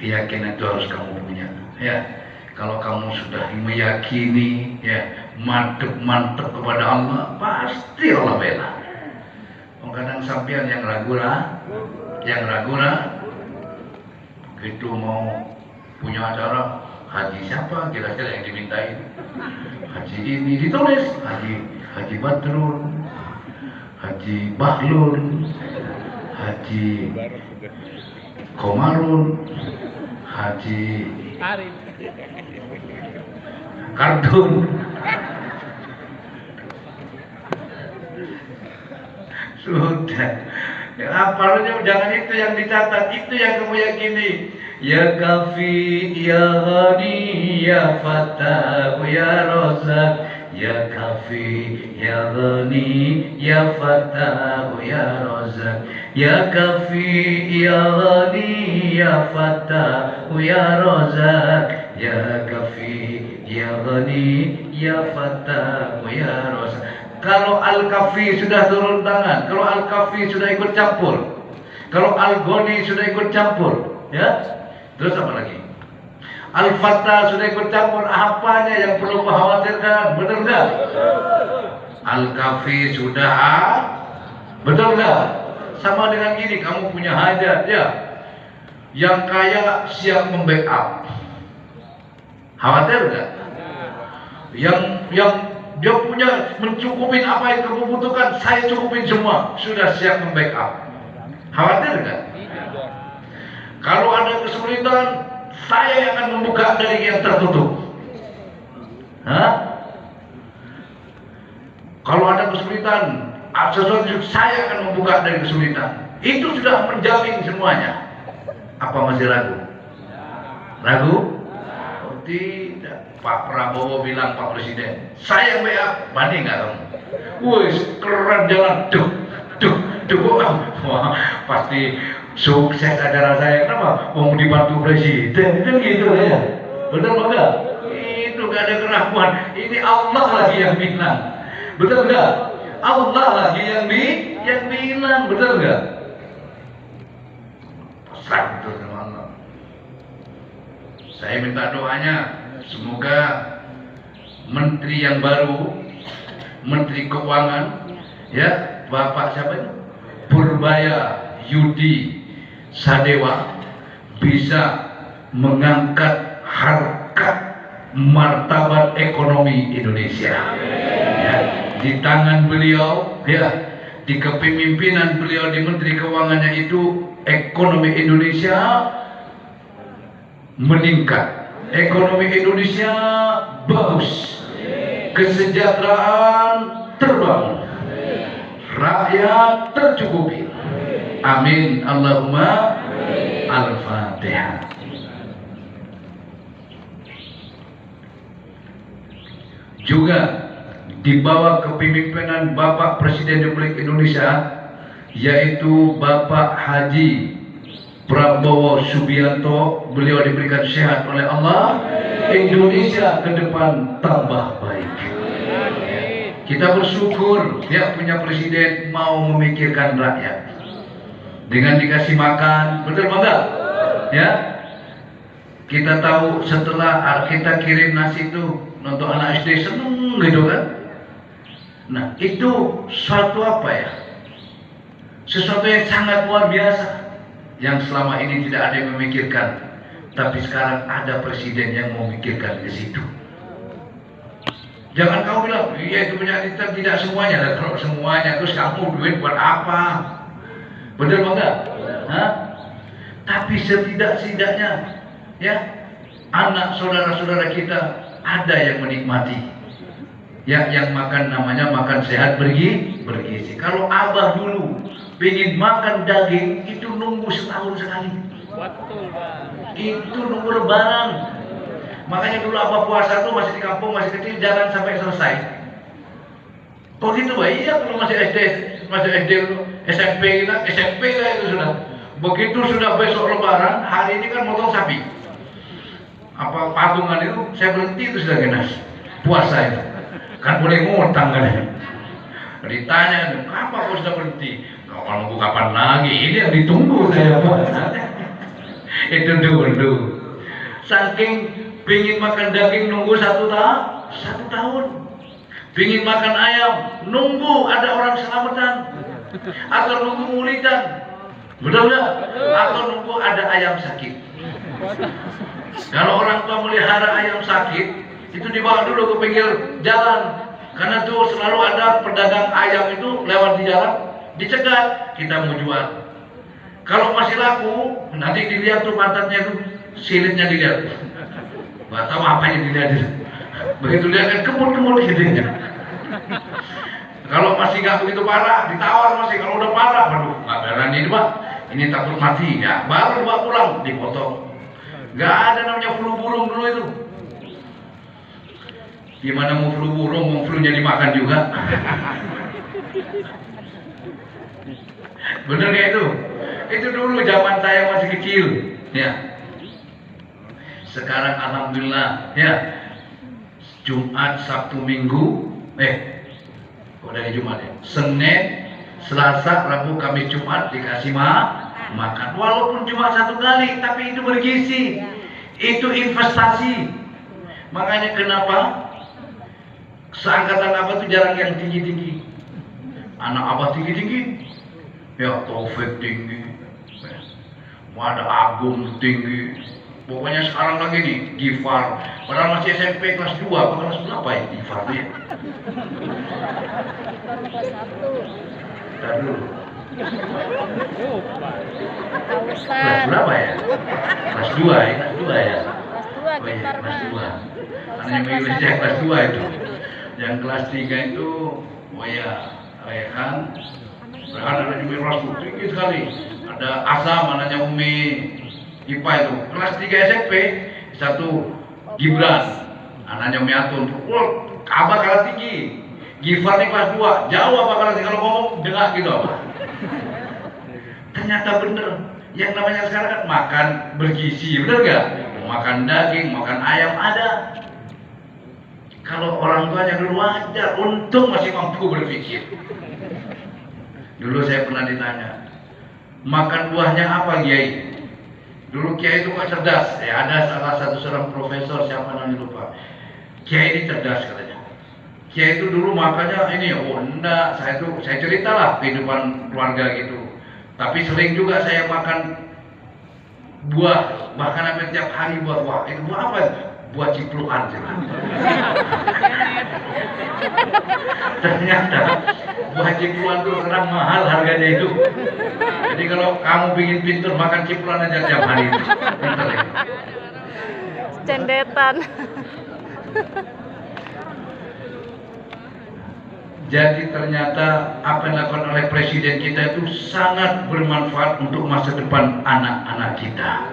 Keyakinan itu harus kamu punya. Ya, kalau kamu sudah meyakini, ya, mantep kepada Allah, pasti Allah bela. Kadang sampean yang ragu lah, begitu mau punya acara haji siapa kira-kira yang dimintain? Haji ini ditulis Haji Badrun, Haji Bahlul, Haji Komarun, Haji Arif, Kardun. Sudah, ya, apalnya jangan itu yang dicatat, itu yang kamu yakini. Ya Kafi, ya Ghani, ya Fatah, ya Razak. Ya Kafi, ya Ghani, ya Fatah, ya Razak. Ya Kafi, ya Ghani, ya Fatah, ya Razak. Ya Kafi, ya Ghani, ya Fatah, ya Razak. Kalau Al-Kafi sudah turun tangan, kalau Al-Kafi sudah ikut campur, kalau Al-Ghani sudah ikut campur, ya, terus apa lagi? Al-Fatah sudah ikut campur, apanya yang perlu khawatirkan? Betul nggak? Al-Kafi sudah, betul nggak? Sama dengan gini, kamu punya hajat, ya, yang kaya siap membackup, khawatir nggak? Yang dia punya mencukupin apa yang kamu butuhkan, saya cukupin semua, sudah siap membackup. Khawatir nggak? Kalau ada kesulitan, saya yang akan membuka dari yang tertutup. Kalau ada kesulitan, sesuatu saya akan membuka dari kesulitan. Itu sudah menjamin semuanya. Apa masih ragu? Ragu? Oh, tidak. Pak Prabowo bilang, Pak Presiden, saya WA, banding nggak kamu? Wih, keren jalan, wah, pasti sukses acara saya. Kenapa? Mau dibantu Presiden, kan gitu ya? Betul nggak? Itu nggak ada keraguan. Ini Allah lagi yang bilang, betul nggak? Allah lagi yang bilang, betul nggak? Satu sama Allah. Saya minta doanya. Semoga menteri yang baru, Menteri Keuangan, ya, Bapak siapa itu? Purbaya Yudi Sadewa, bisa mengangkat harkat martabat ekonomi Indonesia. Ya, di tangan beliau, ya, di kepemimpinan beliau di Menteri Keuangannya itu, ekonomi Indonesia meningkat. Ekonomi Indonesia bagus, kesejahteraan terbangun, rakyat tercukupi. Amin. Allahumma Al-Fatihah. Juga di bawah kepemimpinan Bapak Presiden Republik Indonesia, yaitu Bapak Haji Prabowo Subianto, beliau diberikan sehat oleh Allah, Indonesia ke depan tambah baik. Kita bersyukur ya punya presiden mau memikirkan rakyat. Dengan dikasih makan, betul enggak? Ya. Kita tahu setelah kita kirim nasi itu untuk anak SD, seneng gitu kan? Nah, itu suatu apa ya? Sesuatu yang sangat luar biasa, yang selama ini tidak ada yang memikirkan, tapi sekarang ada presiden yang memikirkan ke situ. Jangan kau bilang, iya itu punya kita, tidak semuanya. Dan kalau semuanya, terus kamu duit buat apa? Benar enggak? Tapi setidak-tidaknya, ya, anak saudara-saudara kita ada yang menikmati. Ya, yang makan namanya makan sehat bergizi. Kalau abah dulu pengen makan daging, itu nunggu setahun sekali. Betul, Bang. Itu nunggu lebaran. Makanya dulu abah puasa tuh masih di kampung, masih kecil, jalan sampai selesai. Kok gitu, Pak? Iya, kalau masih SD dulu, SMP lah itu sudah. Begitu sudah besok lebaran, hari ini kan motong sapi. Apa patungan itu, saya berhenti itu sudah genas. Puasa itu. Kan boleh ngutang kan. Ditanya, kenapa kau sudah berhenti? Kalau nunggu kapan lagi? Ini yang ditunggu saya. Itu dulu. Saking pingin makan daging nunggu satu tahun. Pingin makan ayam nunggu ada orang selamatan. Atau nunggu mulidan. Betul nggak? Atau nunggu ada ayam sakit. Kalau orang tua melihara ayam sakit, itu dibawa dulu ke pinggir jalan. Karena tuh selalu ada pedagang ayam itu lewat di jalan, dicegat, kita mau jual. Kalau masih laku, nanti dilihat tuh pantatnya tuh, silitnya dilihat. Nggak tahu apa yang dilihat. Begitu lihat kan kemul-kemul gitu. Kalau masih nggak begitu parah, ditawar masih. Kalau udah parah, waduh, nggak berani ini Pak. Ini takut mati, ya. Baru dibawa pulang, dipotong. Nggak ada namanya flu burung dulu itu. Gimana mau flu burung, mau flu-nya dimakan juga. Bener nggak itu? Itu dulu zaman saya masih kecil, ya. Sekarang alhamdulillah, ya. Jumat, Sabtu, Minggu, kok dari Jumat ya? Senin, Selasa, Rabu, Kamis, Jumat dikasih makan. Walaupun cuma satu kali, tapi itu bergizi. Itu investasi. Makanya kenapa seangkatan Abah itu jarang yang tinggi-tinggi. Anak Abah tinggi-tinggi, ya Taufik tinggi, ada Agung tinggi. Pokoknya sekarang lagi nih Gifar, padahal masih SMP kelas 2, kelas berapa ya Gifar tuh ya? Ntar dulu. Kelas berapa ya? Kelas 2 ya? Kelas 2 ya? Oh iya, kelas 2. Anaknya milih saya kelas 2 itu. Yang kelas 3 itu, oh ya, Rehan. Rehan ada di Miras tuh, tinggi sekali. Ada Asam, anaknya Umi IPA itu. Kelas 3 SMP, satu Gibran, anaknya Umi Atun. Wah, Abah kalah tinggi. Gifar nih kelas 2, jauh apa kalah tinggi. Kalau ngomong, dengar gitu apa. Ternyata bener. Yang namanya sekarang kan makan bergizi, bener gak? Makan daging, makan ayam ada. Kalau orang tuanya dulu wajar, untung masih mampu berpikir. Dulu saya pernah ditanya, makan buahnya apa Kiai? Dulu Kiai itu kok cerdas. Ya ada salah satu seorang profesor, siapa namanya lupa. Kiai ini cerdas katanya. Kiai itu dulu makannya ini, oh enggak, saya ceritalah kehidupan keluarga gitu. Tapi sering juga saya makan buah, bahkan hampir tiap hari buah. Wah, itu buah apa? Buah ciplukan. Ternyata buah ciplukan itu sekarang mahal harganya itu. Jadi kalau kamu ingin pintar makan ciplukan aja tiap hari itu. Pintar ya. Cendetan. Jadi ternyata apa yang dilakukan oleh presiden kita itu sangat bermanfaat untuk masa depan anak-anak kita.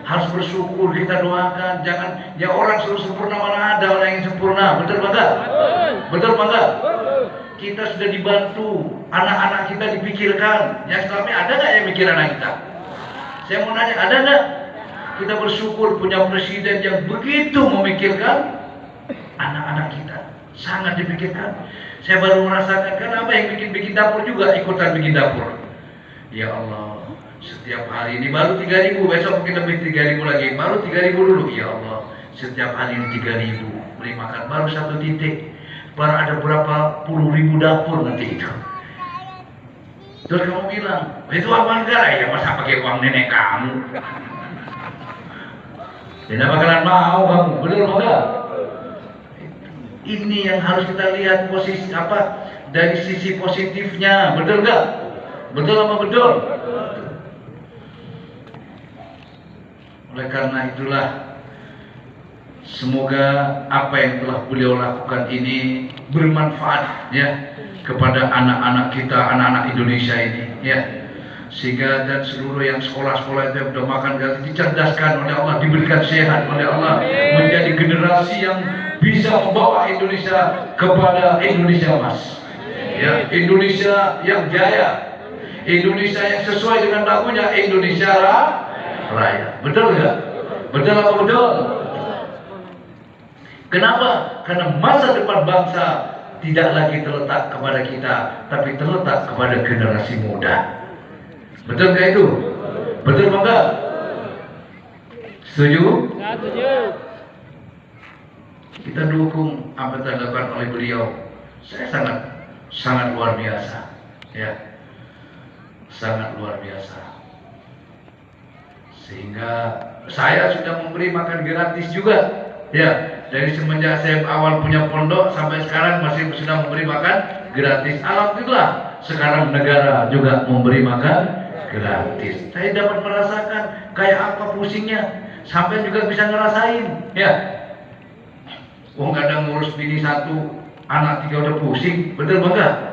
Harus bersyukur, kita doakan. Jangan, ya orang suruh sempurna, mana ada orang yang sempurna. Betul bangga? Betul bangga? Kita sudah dibantu, anak-anak kita dipikirkan. Yang selama ini ada nggak yang mikir anak kita? Saya mau nanya, ada nggak? Kita bersyukur punya presiden yang begitu memikirkan anak-anak kita. Sangat dipikirkan. Saya baru merasakan, kenapa yang bikin dapur juga ikutan bikin dapur. Ya Allah, setiap hari ini baru 3.000, besok mungkin lebih 3.000 lagi. Baru 3.000 dulu, ya Allah. Setiap hari ini 3.000, beli makan baru 1 titik. Baru ada berapa puluh ribu dapur nanti itu. Terus kamu bilang, itu apa negara ya, masa pakai uang nenek kamu? Tidak bakalan mau kamu, betul enggak? Ini yang harus kita lihat posisi apa dari sisi positifnya, betul nggak? Betul apa betul? Oleh karena itulah, semoga apa yang telah beliau lakukan ini bermanfaat ya kepada anak-anak kita, anak-anak Indonesia ini ya. Sehingga dan seluruh yang sekolah-sekolah itu sudah makan gratis dicerdaskan oleh Allah, diberikan sehat oleh Allah, menjadi generasi yang bisa membawa Indonesia kepada Indonesia emas, ya, Indonesia yang jaya, Indonesia yang sesuai dengan lagunya Indonesia Raya. Betul nggak? Betul apa betul? Kenapa? Karena masa depan bangsa tidak lagi terletak kepada kita, tapi terletak kepada generasi muda. Betul nggak itu? Betul nggak? Setuju? Setuju. Kita dukung apa yang dilakukan oleh beliau. Saya sangat luar biasa, ya, sangat luar biasa. Sehingga saya sudah memberi makan gratis juga, ya. Dari semenjak saya awal punya pondok sampai sekarang masih sudah memberi makan gratis. Alhamdulillah, sekarang negara juga memberi makan gratis. Saya dapat merasakan kayak apa pusingnya, sampai juga bisa ngerasain, ya. Oh, kadang ngurus bini satu, anak 3 udah pusing, betul bangga?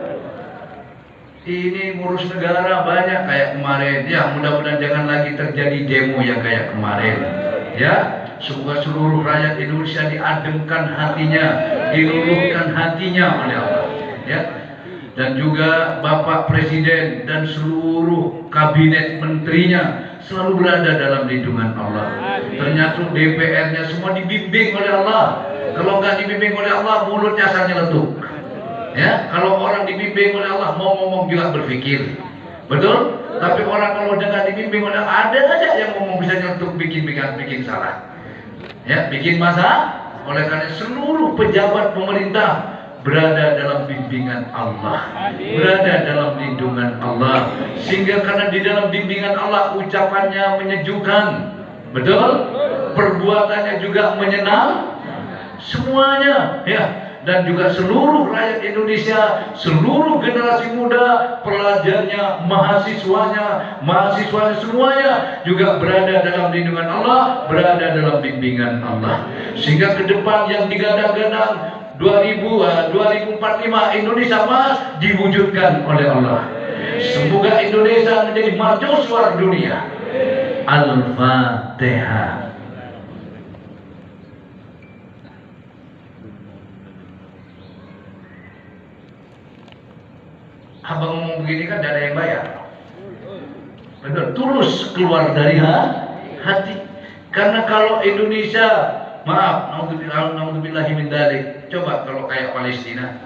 Ini ngurus negara banyak kayak kemarin, ya. Mudah-mudahan jangan lagi terjadi demo yang kayak kemarin, ya. Semoga seluruh rakyat Indonesia diademkan hatinya, diluluhkan hatinya oleh Allah, ya. Dan juga Bapak Presiden dan seluruh kabinet menterinya selalu berada dalam lindungan Allah. Ternyata DPR-nya semua dibimbing oleh Allah. Kalau nggak dibimbing oleh Allah, mulutnya asal nyeletuk. Ya, kalau orang dibimbing oleh Allah, mau ngomong juga berpikir, betul? Tapi orang kalau udah nggak dibimbing oleh Allah, ada aja yang ngomong bisa nyeletuk, bikin salah, ya, bikin masalah. Oleh karena seluruh pejabat pemerintah berada dalam bimbingan Allah, berada dalam lindungan Allah, sehingga karena di dalam bimbingan Allah ucapannya menyejukkan, betul? Perbuatannya juga menyenang, semuanya, ya. Dan juga seluruh rakyat Indonesia, seluruh generasi muda, pelajarnya, mahasiswanya semuanya juga berada dalam lindungan Allah, berada dalam bimbingan Allah. Sehingga ke depan yang digadang-gadang 2045 Indonesia Emas diwujudkan oleh Allah. Semoga Indonesia menjadi mercusuar dunia. Al-Fatihah. Abang ngomong begini kan tidak ada yang bayar, betul, tulus keluar dari hati. Karena kalau Indonesia, maaf, naudzubillah min dzalik, coba kalau kayak Palestina,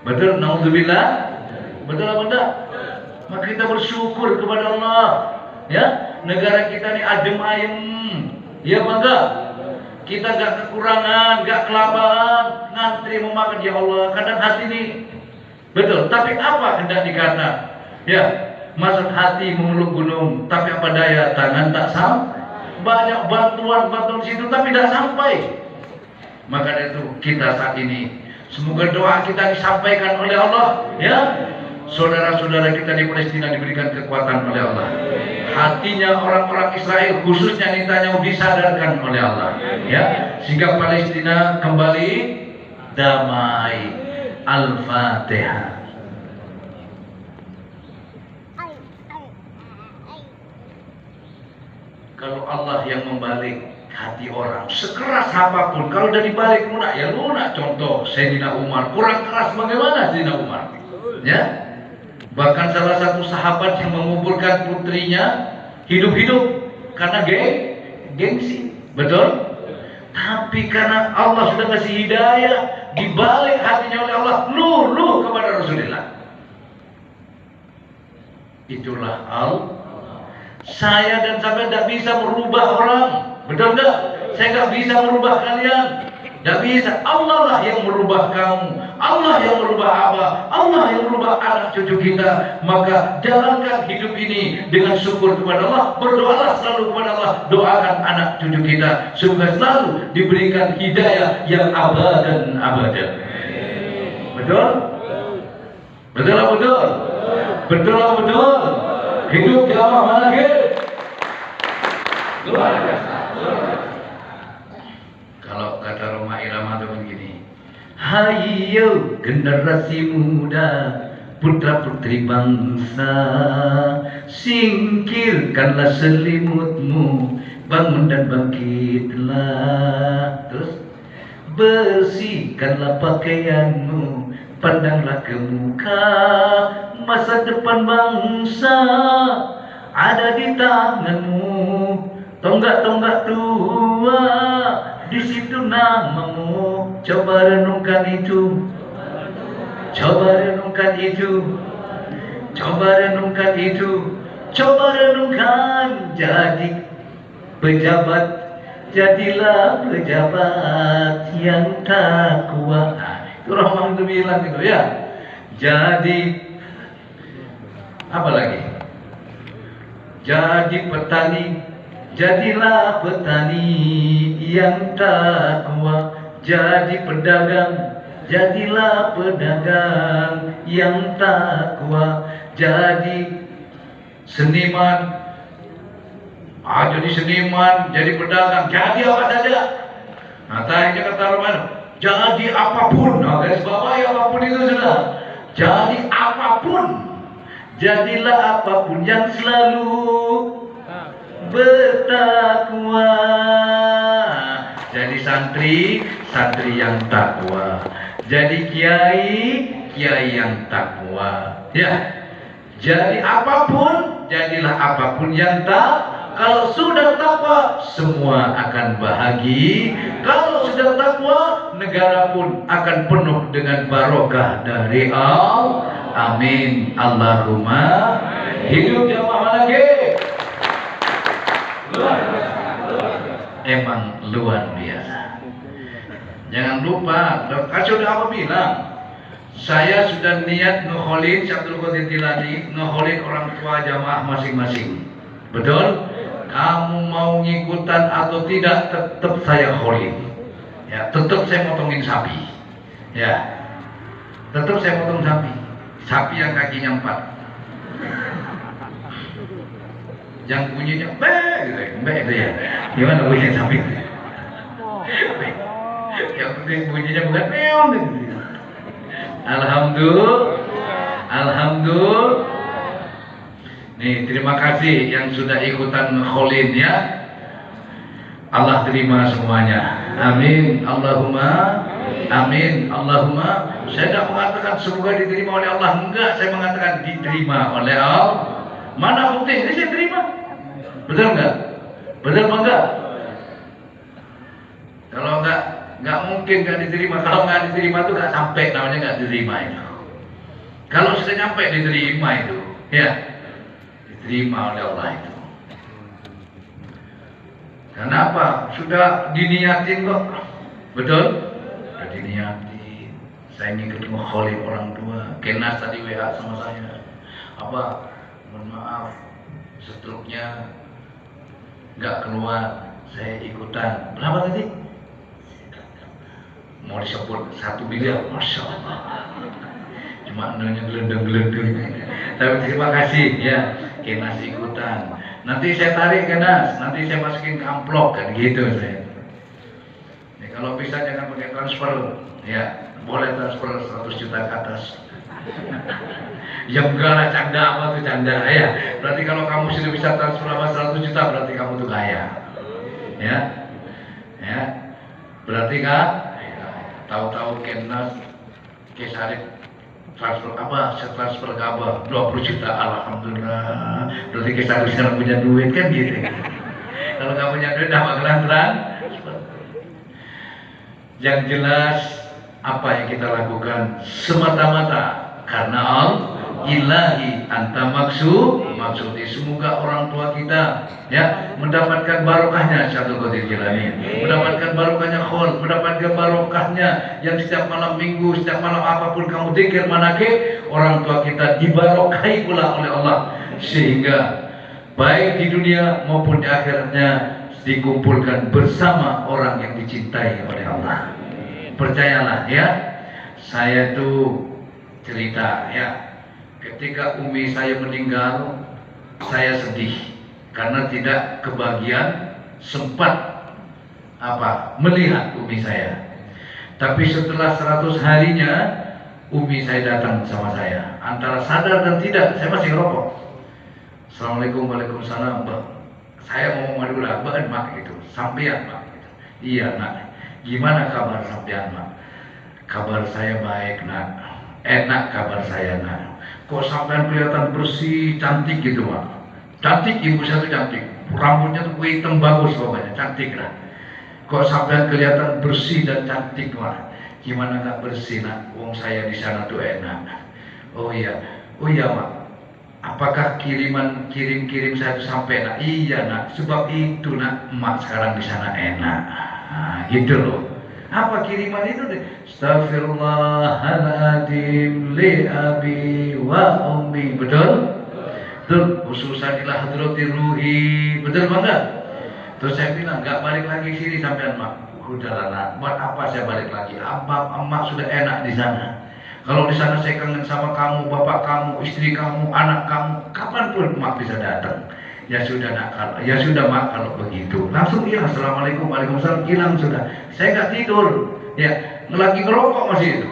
betul, naudzubillah, betul apa enggak? Maka kita bersyukur kepada Allah, ya. Negara kita ini adem ayem, ya bangga. Kita gak kekurangan, gak kelaparan, ngantri mau makan, ya Allah. Kadang hati ini, betul, tapi apa hendak dikata? Ya, maksud hati memeluk gunung, tapi apa daya tangan tak sampai. Banyak bantuan situ, tapi tidak sampai. Maka itu kita saat ini, semoga doa kita disampaikan oleh Allah, ya. Saudara-saudara kita di Palestina diberikan kekuatan oleh Allah. Hatinya orang-orang Israel, khususnya Netanyahu, disadarkan oleh Allah, ya. Sehingga Palestina kembali damai. Al-Fatihah. Kalau Allah yang membalik hati orang, sekeras apapun, kalau udah dibalik lunak, ya lunak. Contoh Sayyidina Umar, kurang keras bagaimana Sayyidina Umar? Ya, bahkan salah satu sahabat yang menguburkan putrinya hidup-hidup karena gengsi, betul? Tapi karena Allah sudah kasih hidayah, dibalik hatinya oleh Allah, luluh kepada Rasulullah. Itulah saya dan sampai tidak bisa merubah orang, betul nggak? Saya nggak bisa merubah kalian, tidak bisa. Allah lah yang merubah kamu, Allah yang merubah Abah, Allah yang merubah anak cucu kita. Maka jalankan hidup ini dengan syukur kepada Allah, berdoalah selalu kepada Allah, doakan anak cucu kita supaya selalu diberikan hidayah yang abadan abadan. Betul? Betul lah betul? Betul lah betul? Hidup jamaah mana lagi? Luar biasa. Kalau kata Roma Irama itu begini, hayo generasi muda, putra putri bangsa, singkirkanlah selimutmu, bangun dan bangkitlah. Terus bersihkanlah pakaianmu, pandanglah ke muka. Masa depan bangsa ada di tanganmu, tonggak-tonggak tua di situ namamu. Coba renungkan itu, coba renungkan itu, coba renungkan itu, coba renungkan. Jadi pejabat, jadilah pejabat yang takwa. Nah, itu Rahman itu bilang gitu ya. Jadi apa lagi? Jadi petani, jadilah petani yang takwa. Jadi pedagang, jadilah pedagang yang takwa. Jadi seniman, jadi seniman, jadi pedagang, jadi apa saja. Nah, tanya kata Rahman, jadi apapun. Nah, garis bawahi apapun itu sudah. Jadi apapun. Jadilah apapun yang selalu bertakwa. Jadi santri, santri yang takwa. Jadi kiai, kiai yang takwa. Ya. Jadi apapun, jadilah apapun yang kalau sudah takwa, semua akan bahagia. Kalau sudah takwa, negara pun akan penuh dengan barokah dari Allah. Amin. Allahumma. Hidup jamaah lagi. Emang luar biasa. Jangan lupa, sudah apa bilang? Saya sudah niat ngekholin Syabdul Qadir Jilani, ngekholin orang tua jamaah masing-masing. Betul? Kamu mau ngikutan atau tidak, tetap saya kholin. Ya, tetap saya motongin sapi. Ya, tetap saya potong sapi. Sapi yang kakinya 4. Yang bunyinya gitu ya. Gimana bunyinya sapi? Yang penting bunyinya bukan meong gitu. Alhamdulillah. Alhamdulillah. Nih, terima kasih yang sudah ikutan kholin ya. Allah terima semuanya. Amin. Allahumma. Amin. Allahumma. Saya tidak mengatakan semoga diterima oleh Allah. Enggak, saya mengatakan diterima oleh Allah. Mana bukti? Ini saya terima. Betul enggak? Betul apa enggak? Kalau enggak mungkin enggak diterima. Kalau enggak diterima itu enggak sampai, namanya enggak diterima itu. Kalau sudah nyampe diterima itu, ya diterima oleh Allah itu. Kenapa? Sudah diniatin kok. Betul? Sudah diniatin. Saya ingin ketemu kholin orang tua. Kenas tadi WA sama saya. Apa? Mohon maaf, struknya nggak keluar. Saya ikutan. Berapa tadi? Mau disebut 1 miliar, masya Allah. Cuma nanya gelendeng-gelendeng. Tapi terima kasih ya, Kenas ikutan. Nanti saya tarik Kenas, nanti saya masukin ke amplop kan gitu saya. Ya, kalau bisa jangan pakai transfer, ya boleh transfer 100 juta ke atas. Ya enggak lah, canda apa tuh canda ya. Berarti kalau kamu sudah bisa transfer apa 100 juta berarti kamu tuh kaya. Ya, ya. Berarti kan tahu-tahu Kenas Kesarif transfer apa, saya transfer ke Abah 20 juta, alhamdulillah. Berarti kita sekarang punya duit kan gitu. Kalau nggak punya duit, apa gelang-gelang? Yang jelas apa yang kita lakukan semata-mata karena Allah. Ilahi anta maksudnya semoga orang tua kita ya mendapatkan barokahnya Syabdul Qadir Jilani, mendapatkan barokahnya khol, mendapatkan barokahnya yang setiap malam minggu, setiap malam apapun kamu zikir manakib, orang tua kita dibarokahi pula oleh Allah sehingga baik di dunia maupun di akhirnya dikumpulkan bersama orang yang dicintai oleh Allah. Percayalah ya, saya tuh cerita ya. Ketika umi saya meninggal, saya sedih karena tidak kebagian sempat melihat umi saya. Tapi setelah 100 harinya, umi saya datang sama saya. Antara sadar dan tidak, saya masih ngerokok. Assalamualaikum, waalaikumsalam, Mbak. Saya mau ngomong dulu, Mbak, mak gitu. Sampean, Mak. Gitu. Iya, Nak. Gimana kabar sampean, Mak? Kabar saya baik, Nak. Enak kabar saya, Nak. Kok sampean kelihatan bersih, cantik gitu, Mak. Cantik, ibu saya tuh cantik. Rambutnya tuh hitam bagus pokoknya, cantik lah. Kok sampean kelihatan bersih dan cantik, Mak. Gimana nggak bersih, Nak? Wong saya di sana tuh enak. Oh iya, Mak. apakah kirim saya itu sampai nak? Iya nak, sebab itu nak emak sekarang di sana enak. Nah, gitu loh. Apa kiriman itu? Astaghfirullahaladzim li abi wa ummi. Betul? Betul. Khususan ila hadratir ruhi. Betul bangga? Terus saya bilang nggak balik lagi sini sampai mak. Udahlah nak, buat apa saya balik lagi? Abang emak sudah enak di sana. Kalau di sana saya kangen sama kamu, bapak kamu, istri kamu, anak kamu, kapanpun mak bisa datang. Ya sudah nak, ya sudah mak kalau begitu. Langsung hilang. Assalamualaikum, waalaikumsalam, hilang sudah. Saya nggak tidur, ya lagi ngerokok masih itu.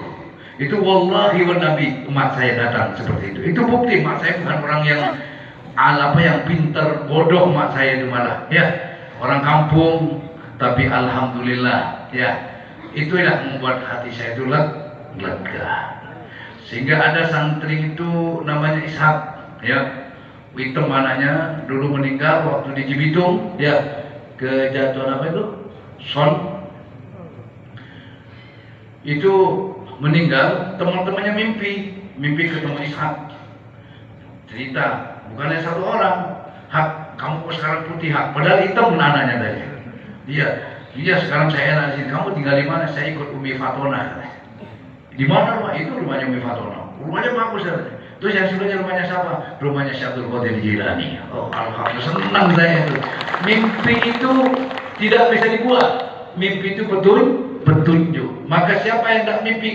Itu wallahi wa nabi emak saya datang seperti itu. Itu bukti mak saya bukan orang yang yang pintar, bodoh mak saya itu malah. Ya orang kampung, tapi alhamdulillah ya itu yang membuat hati saya itu lega. Sehingga ada santri itu namanya Ishak, ya. Hitam anaknya dulu meninggal waktu di Cibitung, ya, kejatuhan apa itu? Itu meninggal, teman-temannya mimpi ketemu Ishak. Cerita, bukannya satu orang. Hak, kamu kok sekarang putih Hak, padahal hitam anaknya tadi. Iya sekarang saya enak di sini. Kamu tinggal di mana? Saya ikut Umi Fatona. Di mana rumah? Itu rumahnya Umi Fatona. Rumahnya bagus ya. Terus yang sebelahnya rumahnya siapa? Rumahnya Syekh Abdul Qadir Jilani. Oh alhamdulillah, senang saya itu. Mimpi itu tidak bisa dibuat. Mimpi itu petunjuk. Maka siapa yang tidak mimpi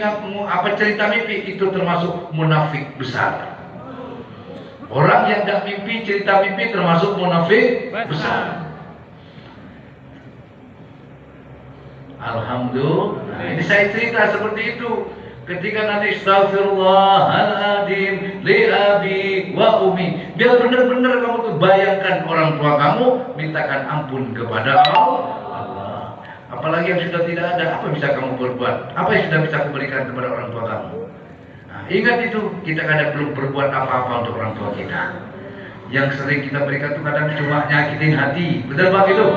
cerita mimpi itu termasuk munafik besar. Orang yang tidak mimpi cerita mimpi termasuk munafik besar. Alhamdulillah. Ini saya cerita seperti itu. Ketika nanti astaghfirullahaladzim li abi wa ummi, biar benar-benar kamu tuh bayangkan orang tua kamu mintakan ampun kepada Allah. Apalagi yang sudah tidak ada, apa bisa kamu berbuat? Apa yang sudah bisa kamu berikan kepada orang tua kamu? Nah, ingat itu, kita kadang belum berbuat apa-apa untuk orang tua kita. Yang sering kita berikan itu kadang cuma nyakitin hati. Betul Pak itu?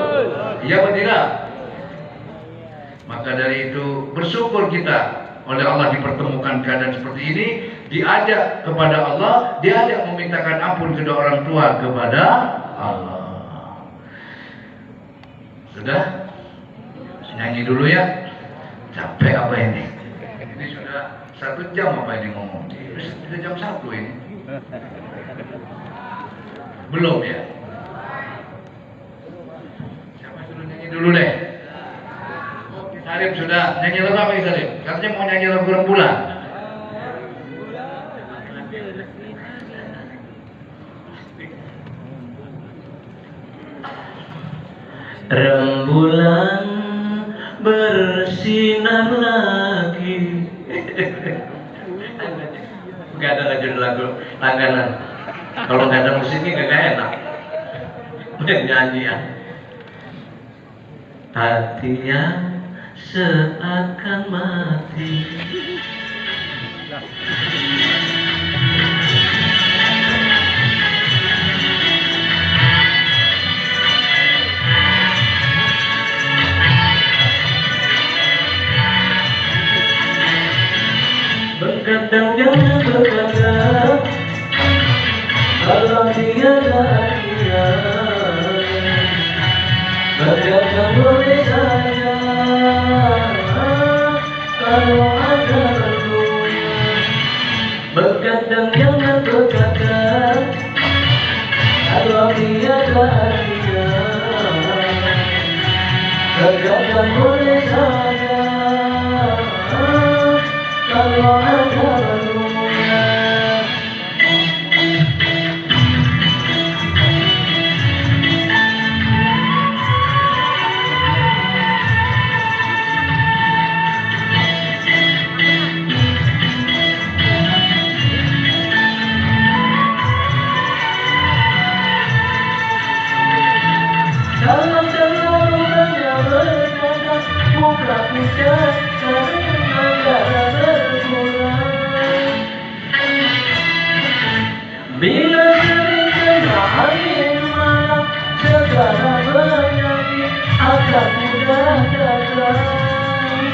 Iya apa tidak? Maka dari itu bersyukur kita oleh Allah dipertemukan keadaan seperti ini, diajak kepada Allah, diajak memintakan ampun kedua orang tua kepada Allah. Sudah? Nyanyi dulu ya. Capek apa ini? Ini sudah 1 jam apa ini ngomong? Sudah jam 1 ini. Belum ya? Siapa suruh nyanyi dulu deh? Sarip sudah nyanyi lagu apa Sarip? Katanya mau nyanyi lagu rembulan. Rembulan bersinar lagi. Gak ada judul lagu langganan. Kalau nggak ada musiknya gak enak. Nyanyi ya. Hati yang seakan mati. Berkadang jangan berkata kalau tiada dia. Berkadang boleh saja kalau ada berdua. Berkadang jangan berkata kalau tiada dia. Berkadang boleh saja kalau ada berdua. Bila berikan angin malam, segala menyanyi akan mudah datang.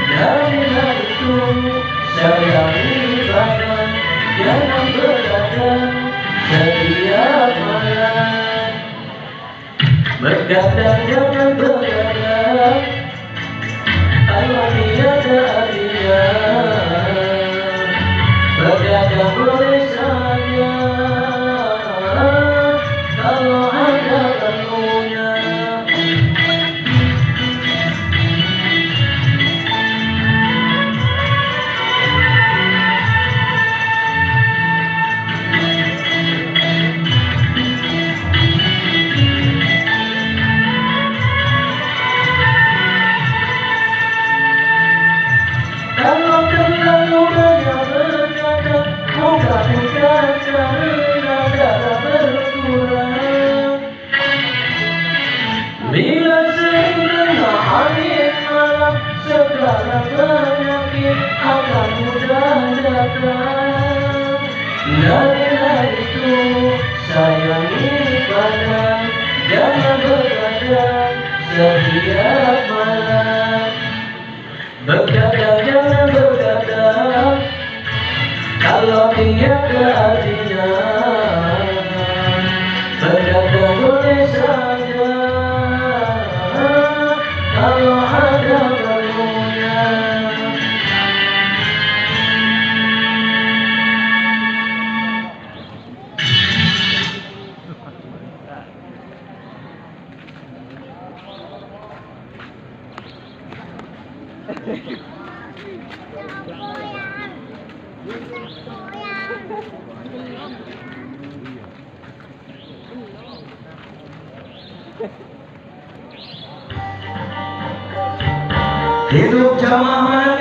Dari itu sayangi badan, jangan beradab, Bergadang jangan bergadang, kalau tiada artinya. Bergadang boleh saja, kalau ada perlunya. Kalau terlalu banyak bergadang, mudah-mudahan karena darah berkurang. Bila sering kena angin malam, segala penyakit akan mudah datang. Darilah itu sayangi badan, jangan bergadang setiap malam. Bergadang jangan bergadang, kalau tiada artinya. Bergadang boleh saja, kalau ada perlunya. Hidup jamaah